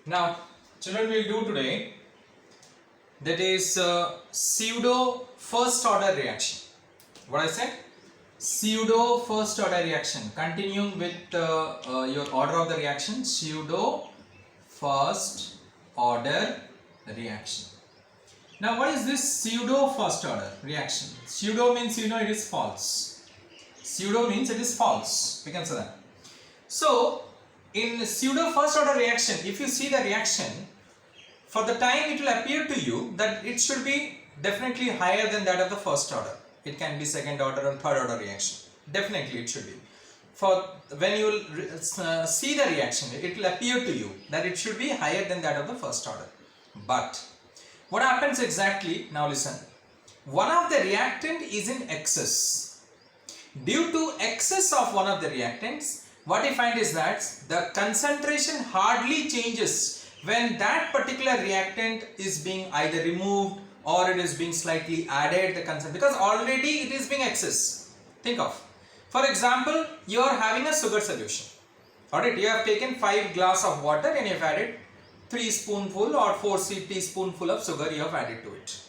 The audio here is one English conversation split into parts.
Now, children, will do today that is pseudo first order reaction. What I said? Pseudo first order reaction. Continuing with your order of the reaction, pseudo first order reaction. Now, what is this pseudo first order reaction? Pseudo means it is false. Pseudo means it is false. We can say that. So, in pseudo first order reaction, if you see the reaction, for the time it will appear to you that it should be definitely higher than that of the first order. It can be second order or third order reaction. Definitely it should be. For when you will see the reaction, it will appear to you that it should be higher than that of the first order. But what happens exactly? Now listen. One of the reactant is in excess. Due to excess of one of the reactants, what I find is that the concentration hardly changes when that particular reactant is being either removed or it is being slightly added, the concentration, because already it is being excess. Think of, for example, you are having a sugar solution. Alright, you have taken 5 glass of water and you have added 3 spoonful or 4 teaspoonful of sugar you have added to it.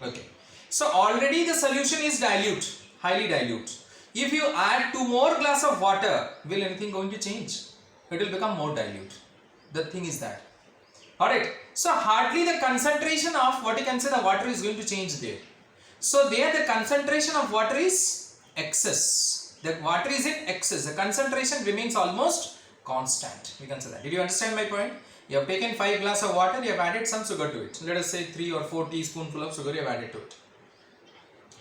Okay, so already the solution is dilute, highly dilute. If you add 2 more glass of water, will anything going to change? It will become more dilute. The thing is that. Alright, so hardly the concentration of what you can say the water is going to change there. So there the concentration of water is excess. The water is in excess. The concentration remains almost constant. We can say that. Did you understand my point? You have taken 5 glass of water, you have added some sugar to it. Let us say 3 or 4 teaspoonful of sugar you have added to it.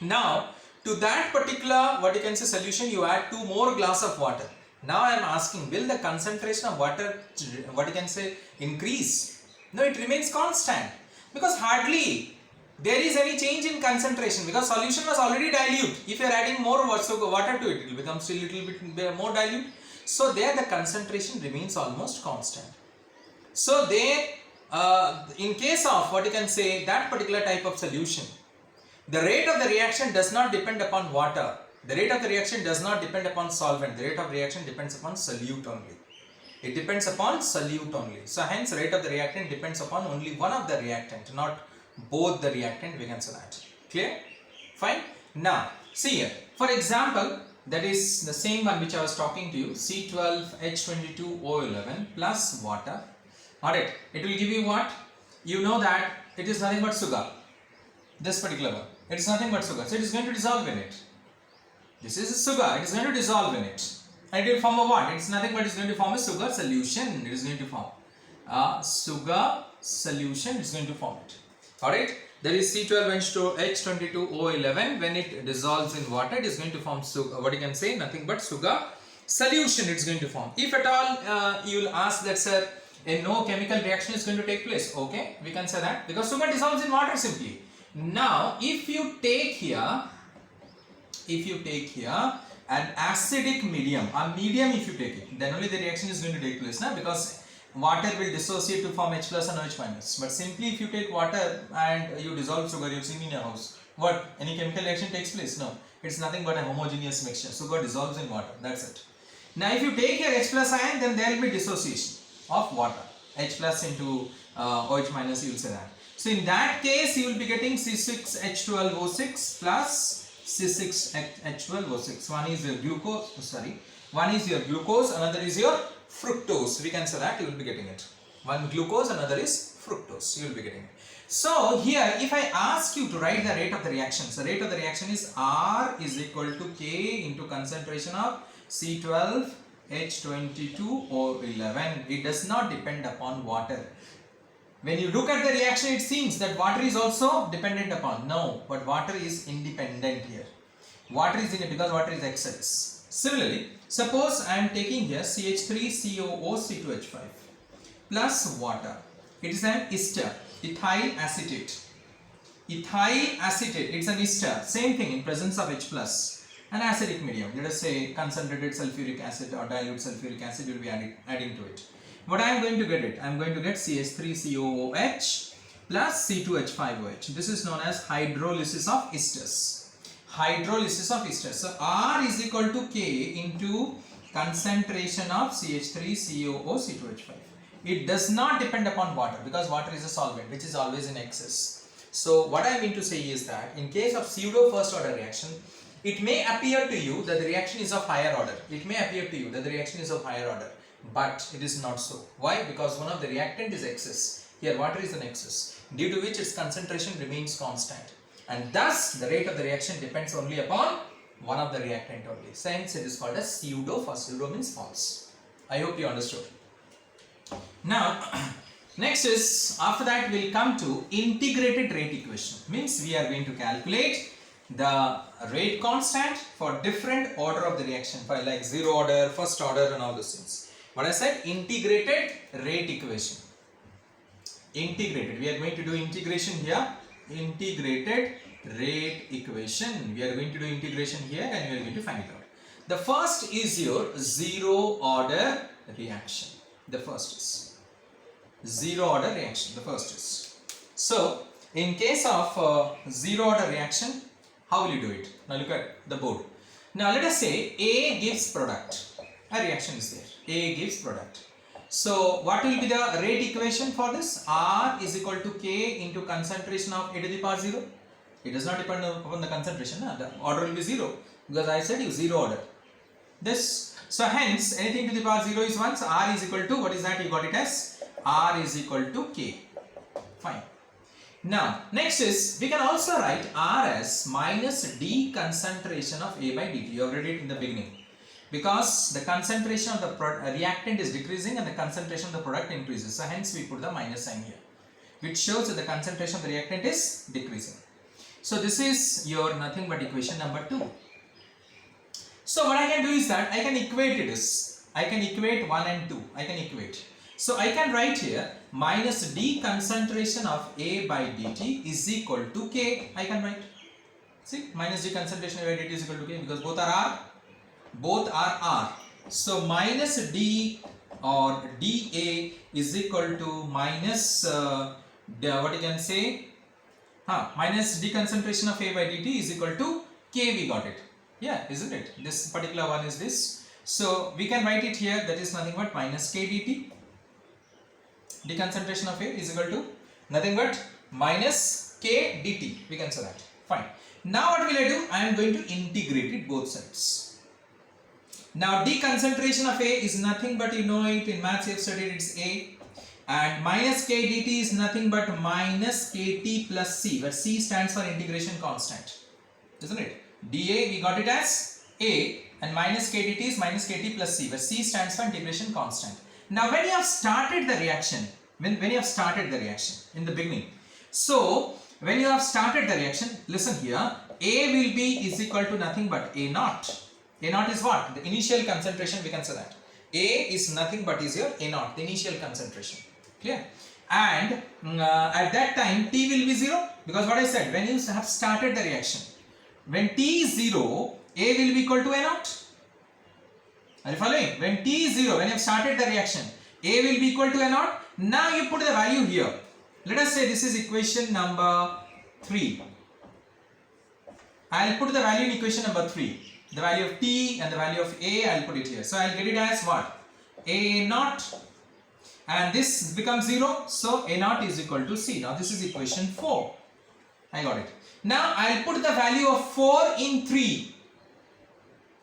Now, to that particular what you can say solution, you add 2 more glass of water. Now I am asking, will the concentration of water what you can say increase? No, it remains constant, because hardly there is any change in concentration, because solution was already dilute. If you are adding more water to it, it will become still little bit more dilute. So there the concentration remains almost constant. So there in case of what you can say that particular type of solution, the rate of the reaction does not depend upon water. The rate of the reaction does not depend upon solvent. The rate of reaction depends upon solute only. It depends upon solute only. So hence rate of the reactant depends upon only one of the reactant, not both the reactant. We can say that. Clear? Fine. Now see here. For example, that is the same one which I was talking to you. C12H22O11 plus water. Alright. It will give you what? You know that it is nothing but sugar. This particular one. It is nothing but sugar. So it is going to dissolve in it. This is sugar. It is going to dissolve in it. And it will form a what? It is nothing but it is going to form a sugar solution. It is going to form a sugar solution. It is going to form it. Alright. That is C12H22O11. When it dissolves in water, it is going to form sugar. What you can say? Nothing but sugar solution. It is going to form. If at all you will ask that, sir, no chemical reaction is going to take place. Okay, we can say that because sugar dissolves in water simply. Now, if you take here an acidic medium, a medium if you take it, then only the reaction is going to take place, because water will dissociate to form H plus and OH minus. But simply if you take water and you dissolve sugar, you've seen in your house, what? Any chemical reaction takes place? No, it's nothing but a homogeneous mixture. Sugar dissolves in water, that's it. Now if you take your H plus ion, then there will be dissociation of water, H plus into OH minus, you will say that. So in that case, you will be getting C6H12O6 plus C6H12O6. One is your glucose, another is your fructose. We can say that you will be getting it. One glucose, another is fructose. You will be getting it. So here, if I ask you to write the rate of the reaction, so rate of the reaction is R is equal to K into concentration of C12H22O11. It does not depend upon water. When you look at the reaction, it seems that water is also dependent upon. No, but water is independent here. Water is independent because water is excess. Similarly, suppose I am taking here CH3COO C2H5 plus water. It is an ester, ethyl acetate. Ethyl acetate, it's an ester. Same thing in presence of H plus. An acidic medium. Let us say concentrated sulfuric acid or dilute sulfuric acid will be adding to it. What I am going to get it? I am going to get CH3COOH plus C2H5OH. This is known as hydrolysis of esters. Hydrolysis of esters. So R is equal to K into concentration of CH3COO C2H5. it does not depend upon water because water is a solvent which is always in excess. So what I mean to say is that in case of pseudo first order reaction, it may appear to you that the reaction is of higher order. It may appear to you that the reaction is of higher order, but it is not so. Why? Because one of the reactant is excess. Here water is an excess, due to which its concentration remains constant, and thus the rate of the reaction depends only upon one of the reactant only. Hence it is called as pseudo. First pseudo means false. I hope you understood. Now next is, after that we'll come to integrated rate equation. Means we are going to calculate the rate constant for different order of the reaction, for like zero order, first order and all those things. What I said, integrated rate equation. Integrated, we are going to do integration here. Integrated rate equation, we are going to do integration here and we are going to find it out. The first is your zero order reaction. The first is zero order reaction. The first is. So in case of zero order reaction, how will you do it? Now look at the board. Now let us say A gives product. A reaction is there. A gives product. So what will be the rate equation for this? R is equal to K into concentration of A to the power 0. It does not depend upon the concentration. The order will be 0 because I said you zero order. This. So hence anything to the power 0 is 1. So R is equal to, what is that? You got it as R is equal to K. Fine. Now next is, we can also write R as minus D concentration of A by dt. You have read it in the beginning. Because the concentration of the reactant is decreasing and the concentration of the product increases. So hence we put the minus sign here, which shows that the concentration of the reactant is decreasing. So this is your nothing but equation number 2. So what I can do is that I can equate this. I can equate 1 and 2. I can equate. So I can write here minus D concentration of A by dt is equal to K. I can write. See, minus D concentration by dt is equal to K because both are R. Both are R. So minus D or dA is equal to minus what you can say, minus D concentration of A by dt is equal to K. We got it. Yeah, isn't it? This particular one is this. So we can write it here, that is nothing but minus K dt. D concentration of A is equal to nothing but minus K dt. We can say that. Fine. Now what will I do? I am going to integrate it both sides. Now D concentration of A is nothing but, you know it, in maths you have studied, it's A, and minus K dt is nothing but minus Kt plus C, where C stands for integration constant, isn't it? dA we got it as A and minus K dt is minus Kt plus C, where C stands for integration constant. Now when you have started the reaction, when you have started the reaction in the beginning, so when you have started the reaction, listen here, A will be is equal to nothing but A naught. A naught is what? The initial concentration, we can say that. A is nothing but is your A naught, the initial concentration. Clear? And at that time T will be 0 because what I said, when you have started the reaction, when T is 0, A will be equal to A naught. Are you following? When T is 0, when you have started the reaction, A will be equal to A naught. Now you put the value here. Let us say this is equation number 3. I will put the value in equation number 3. The value of T and the value of A, I will put it here. So I will get it as what? A naught. And this becomes 0. So A naught is equal to C. Now this is equation 4. I got it. Now I will put the value of 4 in 3.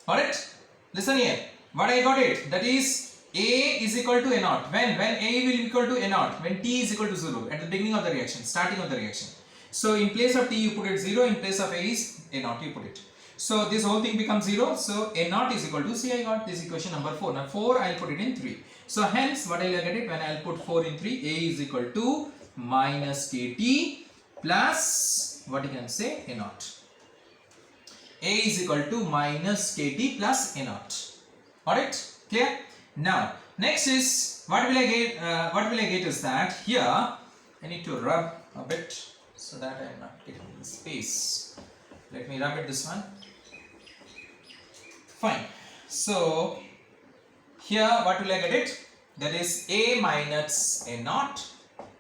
Alright? Listen here. What I got it? That is A is equal to A naught. When A will be equal to A naught? When T is equal to 0. At the beginning of the reaction. Starting of the reaction. So in place of T you put it 0. In place of A is A naught you put it. So this whole thing becomes 0. So A naught is equal to C. I got this equation number 4. Now 4 I will put it in 3. So hence what I will get it when I will put 4 in 3. A is equal to minus Kt plus what you can say A naught. A is equal to minus Kt plus A naught. Alright? Clear? Now next is what will I get? What will I get is that here I need to rub a bit so that I am not getting the space. Let me rub it this one. Fine. So here what will I get it? That is A minus A naught.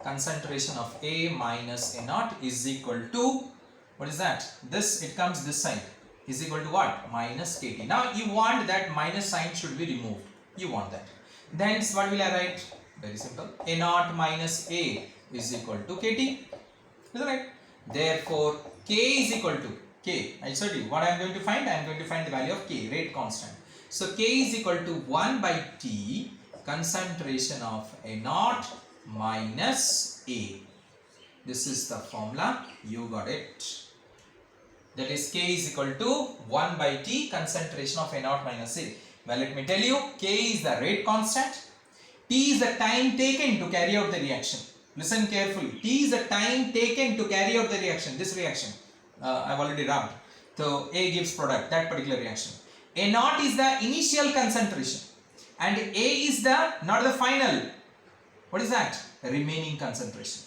Concentration of A minus A naught is equal to, what is that? This, it comes this side, is equal to what? Minus Kt. Now you want that minus sign should be removed. You want that. Then what will I write? Very simple. A naught minus A is equal to KT. Isn't it? Therefore, K is equal to K. I told you what I am going to find. I am going to find the value of K, rate constant. So K is equal to 1 by T, concentration of A naught minus A. This is the formula. You got it. That is K is equal to 1 by T, concentration of A naught minus A. Well, let me tell you, K is the rate constant. T is the time taken to carry out the reaction. Listen carefully. T is the time taken to carry out the reaction. This reaction, I've already rubbed. So A gives product, that particular reaction. A naught is the initial concentration, and A is the not the final. What is that? Remaining concentration.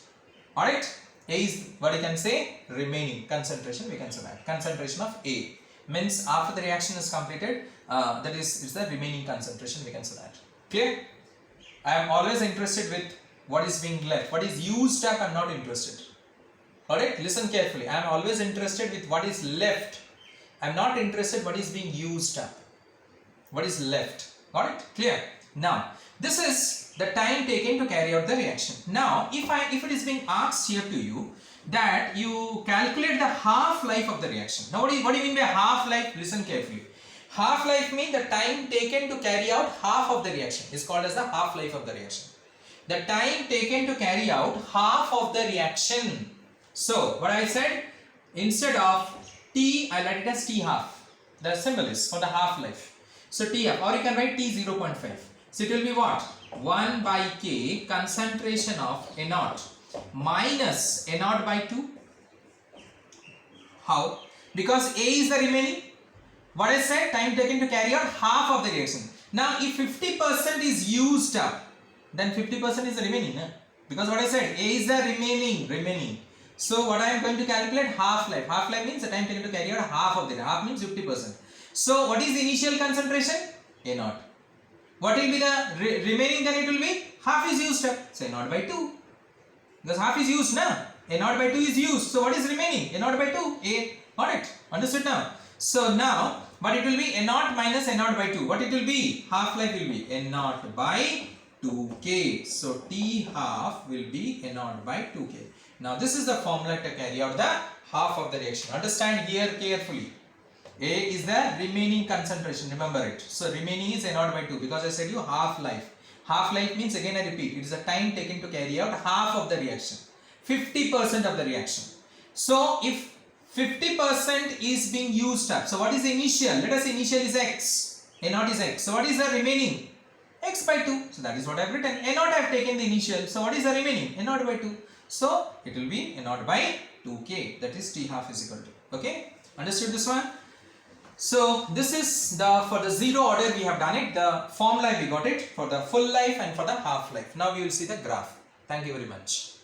Alright? A is what I can say, remaining concentration, we can say that. Concentration of A means after the reaction is completed, that is the remaining concentration, we can say that. Clear? I am always interested with what is being left. What is used up, I am not interested. Alright? Listen carefully. I am always interested with what is left. I am not interested what is being used up. What is left. Alright? Clear? Now, this is the time taken to carry out the reaction. Now, if it is being asked here to you that you calculate the half-life of the reaction. Now, what do you mean by half-life? Listen carefully. Half-life means the time taken to carry out half of the reaction is called as the half-life of the reaction. The time taken to carry out half of the reaction. So, what I said, instead of T, I write it as T half. The symbol is for the half-life. So, T half, or you can write T 0.5. So, it will be what? 1 by K, concentration of A naught minus A naught by 2. How? Because A is the remaining. What I said, time taken to carry out half of the reaction. Now, if 50% is used up, then 50% is the remaining. Because what I said, A is the remaining. So, what I am going to calculate? Half-life. Half-life means the time taken to carry out half of the, half means 50%. So, what is the initial concentration? A naught. What will be the remaining? Then it will be half is used up. So, A naught by 2. Because half is used now. A naught by 2 is used. So, what is remaining? A naught by 2. A. Alright. Understood now? So, now, but it will be A naught minus A naught by 2. What it will be? Half-life will be A naught by 2K. So, T half will be A naught by 2K. Now, this is the formula to carry out the half of the reaction. Understand here carefully. A is the remaining concentration. Remember it. So, remaining is A naught by 2 because I said you half-life. Half-life means, again I repeat, it is the time taken to carry out half of the reaction. 50% of the reaction. So, if 50% is being used up. So, what is the initial? Let us say initial is X. A naught is X. So, what is the remaining? X by 2. So, that is what I have written. A naught I have taken the initial. So, what is the remaining? A naught by 2. So, it will be A naught by 2K. That is T half is equal to. Okay? Understood this one? So, this is for the zero order we have done it. The formula we got it for the full life and for the half life. Now, we will see the graph. Thank you very much.